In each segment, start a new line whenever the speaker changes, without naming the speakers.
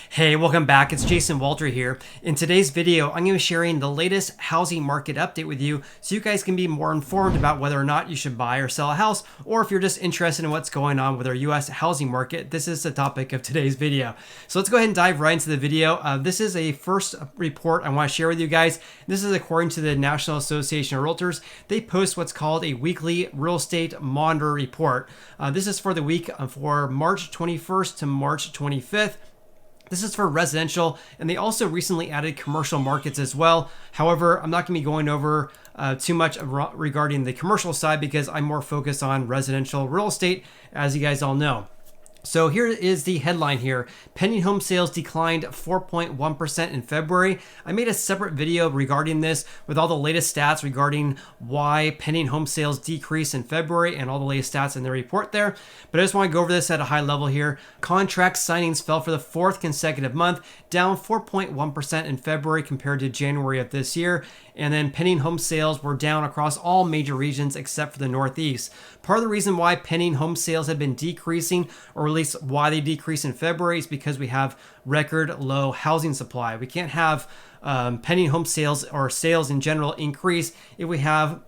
Hey, welcome back. It's JWalter here. In today's video, I'm going to be sharing the latest housing market update with you so you guys can be more informed about whether or not you should buy or sell a house, or if you're just interested in what's going on with our US housing market, this is the topic of today's video. So let's go ahead and dive right into the video. This is a first report I want to share with you guys. This is according to the National Association of Realtors. They post what's called a weekly real estate monitor report. This is for the week for March 21st to March 25th. This is for residential, and they also recently added commercial markets as well. However, I'm not going to be going over too much regarding the commercial side because I'm more focused on residential real estate, as you guys all know. So here is the headline here. Pending home sales declined 4.1% in February. I made a separate video regarding this with all the latest stats regarding why pending home sales decreased in February and all the latest stats in the report there. But I just want to go over this at a high level here. Contract signings fell for the fourth consecutive month, down 4.1% in February compared to January of this year. And then pending home sales were down across all major regions except for the Northeast. Part of the reason why pending home sales have been decreasing, or at least why they decreased in February, is because we have record low housing supply. We can't have pending home sales or sales in general increase if we have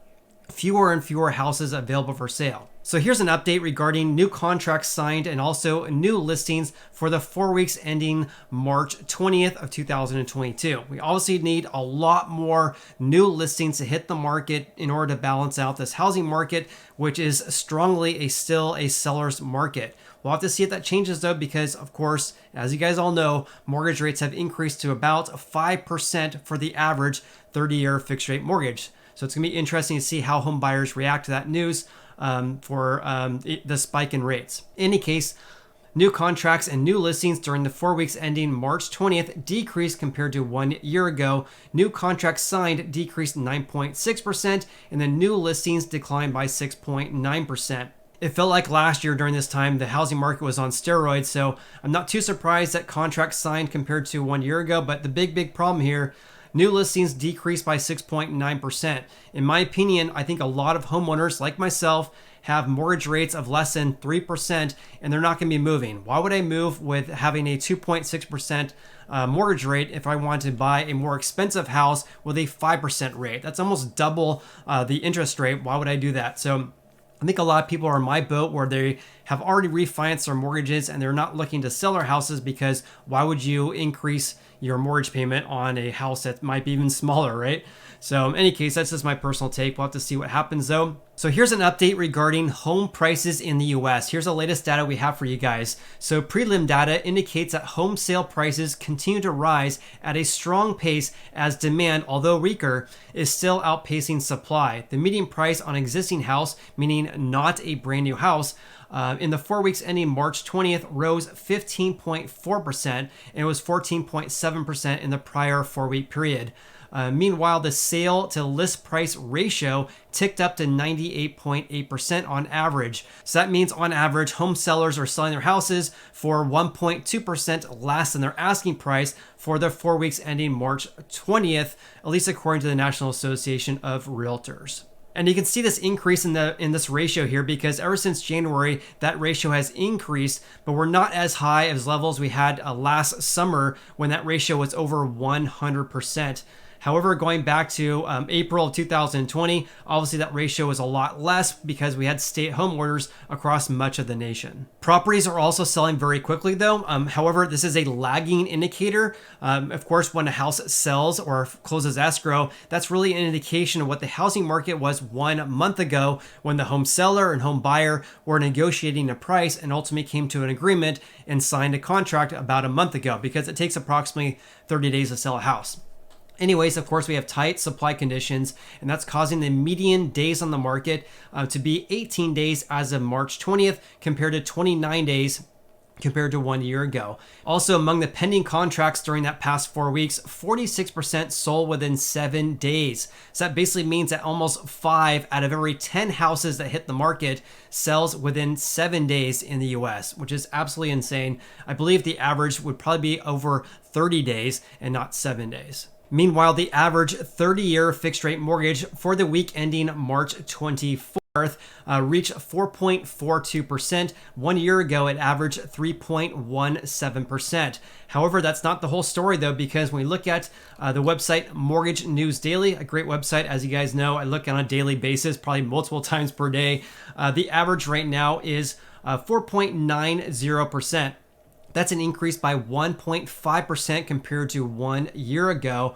fewer and fewer houses available for sale. So here's an update regarding new contracts signed and also new listings for the 4 weeks ending March 20th of 2022. We obviously need a lot more new listings to hit the market in order to balance out this housing market, which is strongly still a seller's market. We'll have to see if that changes though, because of course, as you guys all know, mortgage rates have increased to about 5% for the average 30-year fixed rate mortgage. So it's gonna be interesting to see how home buyers react to that news for the spike in rates. In any case, new contracts and new listings during the 4 weeks ending March 20th decreased compared to 1 year ago. New contracts signed decreased 9.6%, and the new listings declined by 6.9%. It felt like last year during this time, the housing market was on steroids, so I'm not too surprised that contracts signed compared to 1 year ago, but the big problem here, new listings decreased by 6.9%. In my opinion, I think a lot of homeowners like myself have mortgage rates of less than 3% and they're not going to be moving. Why would I move with having a 2.6% mortgage rate if I want to buy a more expensive house with a 5% rate? That's almost double the interest rate. Why would I do that? So I think a lot of people are in my boat where they have already refinanced their mortgages and they're not looking to sell their houses, because why would you increase your mortgage payment on a house that might be even smaller, right? So in any case, that's just my personal take. We'll have to see what happens though. So here's an update regarding home prices in the US. Here's the latest data we have for you guys. So prelim data indicates that home sale prices continue to rise at a strong pace as demand, although weaker, is still outpacing supply. The median price on existing house, meaning not a brand new house, in the 4 weeks ending March 20th rose 15.4%, and it was 14.7% in the prior 4-week period. Meanwhile, the sale to list price ratio ticked up to 98.8% on average. So that means on average, home sellers are selling their houses for 1.2% less than their asking price for the 4 weeks ending March 20th, at least according to the National Association of Realtors. And you can see this increase in this ratio here, because ever since January, that ratio has increased, but we're not as high as levels we had last summer when that ratio was over 100%. However, going back to April of 2020, obviously that ratio was a lot less because we had stay-at-home orders across much of the nation. Properties are also selling very quickly though. However, this is a lagging indicator. Of course, when a house sells or closes escrow, that's really an indication of what the housing market was 1 month ago when the home seller and home buyer were negotiating a price and ultimately came to an agreement and signed a contract about a month ago, because it takes approximately 30 days to sell a house. Anyways, of course, we have tight supply conditions, and that's causing the median days on the market to be 18 days as of March 20th compared to 29 days compared to 1 year ago. Also, among the pending contracts during that past 4 weeks, 46% sold within 7 days. So that basically means that almost 5 out of every 10 houses that hit the market sells within 7 days in the US, which is absolutely insane. I believe the average would probably be over 30 days and not 7 days. Meanwhile, the average 30-year fixed rate mortgage for the week ending March 24th reached 4.42%. 1 year ago, it averaged 3.17%. However, that's not the whole story though, because when we look at the website Mortgage News Daily, a great website, as you guys know, I look on a daily basis, probably multiple times per day. The average right now is 4.90%. That's an increase by 1.5% compared to 1 year ago.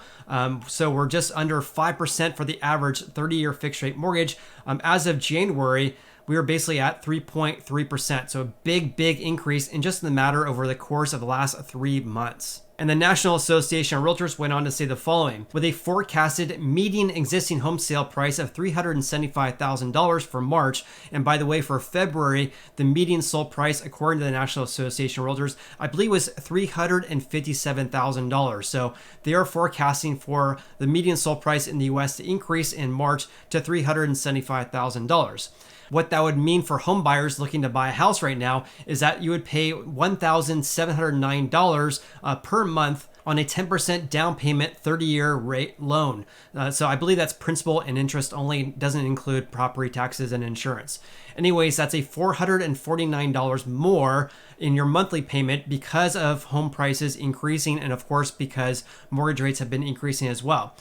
So we're just under 5% for the average 30-year fixed rate mortgage. As of January, we were basically at 3.3%. So a big increase in just the matter over the course of the last 3 months. And the National Association of Realtors went on to say the following: with a forecasted median existing home sale price of $375,000 for March, and by the way, for February, the median sold price, according to the National Association of Realtors, I believe was $357,000. So they are forecasting for the median sold price in the US to increase in March to $375,000. What that would mean for home buyers looking to buy a house right now is that you would pay $1,709 per month on a 10% down payment 30-year rate loan. So I believe that's principal and interest only, doesn't include property taxes and insurance. Anyways, that's a $449 more in your monthly payment because of home prices increasing, and of course because mortgage rates have been increasing as well.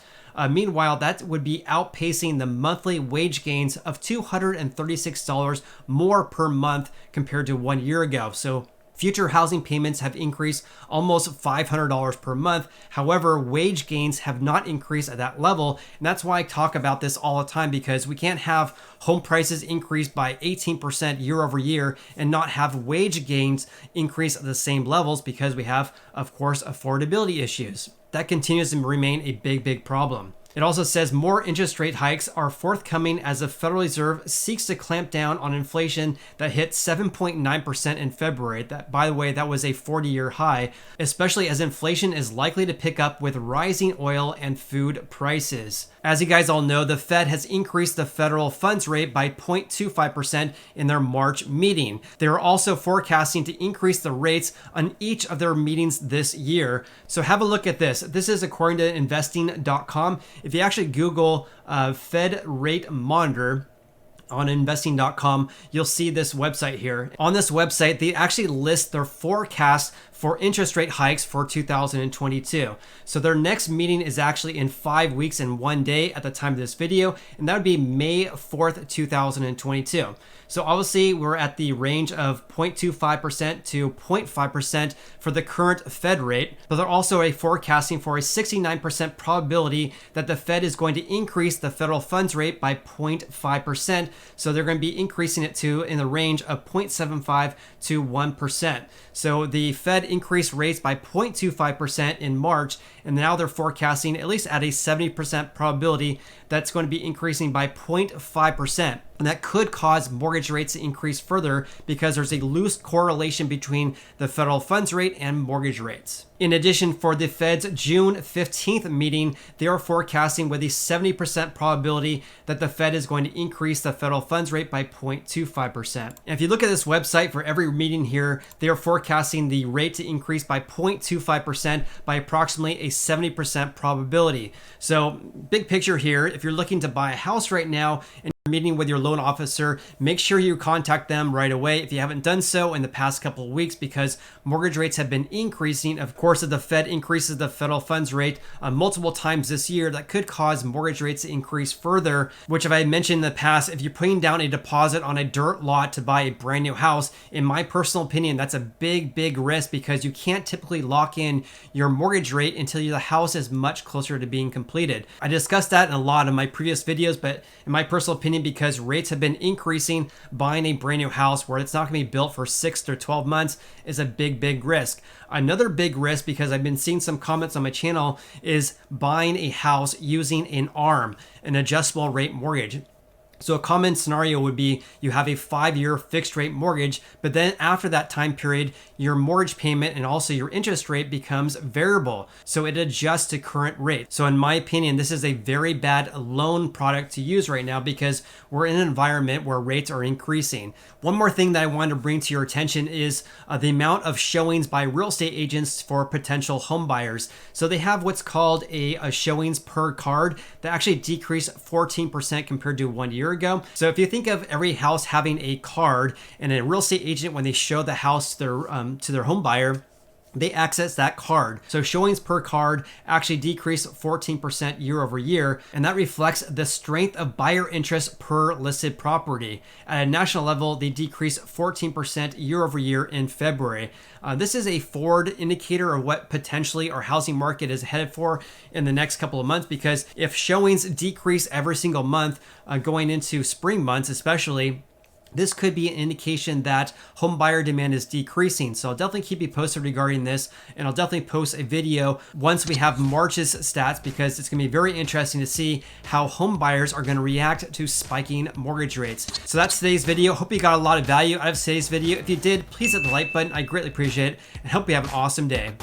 Meanwhile, that would be outpacing the monthly wage gains of $236 more per month compared to 1 year ago. So future housing payments have increased almost $500 per month. However, wage gains have not increased at that level. And that's why I talk about this all the time, because we can't have home prices increase by 18% year over year and not have wage gains increase at the same levels, because we have, of course, affordability issues. That continues to remain a big problem. It also says more interest rate hikes are forthcoming as the Federal Reserve seeks to clamp down on inflation that hit 7.9% in February. That, by the way, that was a 40-year high, especially as inflation is likely to pick up with rising oil and food prices. As you guys all know, the Fed has increased the federal funds rate by 0.25% in their March meeting. They are also forecasting to increase the rates on each of their meetings this year. So have a look at this. This is according to investing.com. If you actually Google Fed rate monitor on investing.com, you'll see this website here. On this website, they actually list their forecast for interest rate hikes for 2022. So their next meeting is actually in 5 weeks and 1 day at the time of this video, and that would be May 4th, 2022. So obviously we're at the range of 0.25% to 0.5% for the current Fed rate, but they're also forecasting for a 69% probability that the Fed is going to increase the federal funds rate by 0.5%. So they're going to be increasing it to in the range of 0.75 to 1%. So the Fed increased rates by 0.25% in March, and now they're forecasting at least at a 70% probability that's going to be increasing by 0.5%. And that could cause mortgage rates to increase further because there's a loose correlation between the federal funds rate and mortgage rates. In addition, for the Fed's June 15th meeting, they are forecasting with a 70% probability that the Fed is going to increase the federal funds rate by 0.25%. And if you look at this website for every meeting here, they are forecasting the rate to increase by 0.25% by approximately a 70% probability. So big picture here, if you're looking to buy a house right now and meeting with your loan officer, make sure you contact them right away if you haven't done so in the past couple of weeks, because mortgage rates have been increasing. Of course, if the Fed increases the federal funds rate multiple times this year, that could cause mortgage rates to increase further, which, if I mentioned in the past, if you're putting down a deposit on a dirt lot to buy a brand new house, in my personal opinion, that's a big risk, because you can't typically lock in your mortgage rate until the house is much closer to being completed. I discussed that in a lot of my previous videos, but in my personal opinion, because rates have been increasing, buying a brand new house where it's not going to be built for 6 to 12 months is a big risk. Another big risk, because I've been seeing some comments on my channel, is buying a house using an ARM, an adjustable rate mortgage. So a common scenario would be you have a 5-year fixed rate mortgage, but then after that time period, your mortgage payment and also your interest rate becomes variable. So it adjusts to current rate. So in my opinion, this is a very bad loan product to use right now, because we're in an environment where rates are increasing. One more thing that I wanted to bring to your attention is the amount of showings by real estate agents for potential home buyers. So they have what's called a showings per card that actually decreased 14% compared to 1 year year ago. So if you think of every house having a card, and a real estate agent, when they show the house to their home buyer, they access that card. So showings per card actually decreased 14% year over year, and that reflects the strength of buyer interest per listed property. At a national level, they decreased 14% year over year in February. This is a forward indicator of what potentially our housing market is headed for in the next couple of months, because if showings decrease every single month going into spring months especially, this could be an indication that home buyer demand is decreasing. So I'll definitely keep you posted regarding this, and I'll definitely post a video once we have March's stats, because it's going to be very interesting to see how home buyers are going to react to spiking mortgage rates. So that's today's video. Hope you got a lot of value out of today's video. If you did, please hit the like button. I greatly appreciate it, and hope you have an awesome day.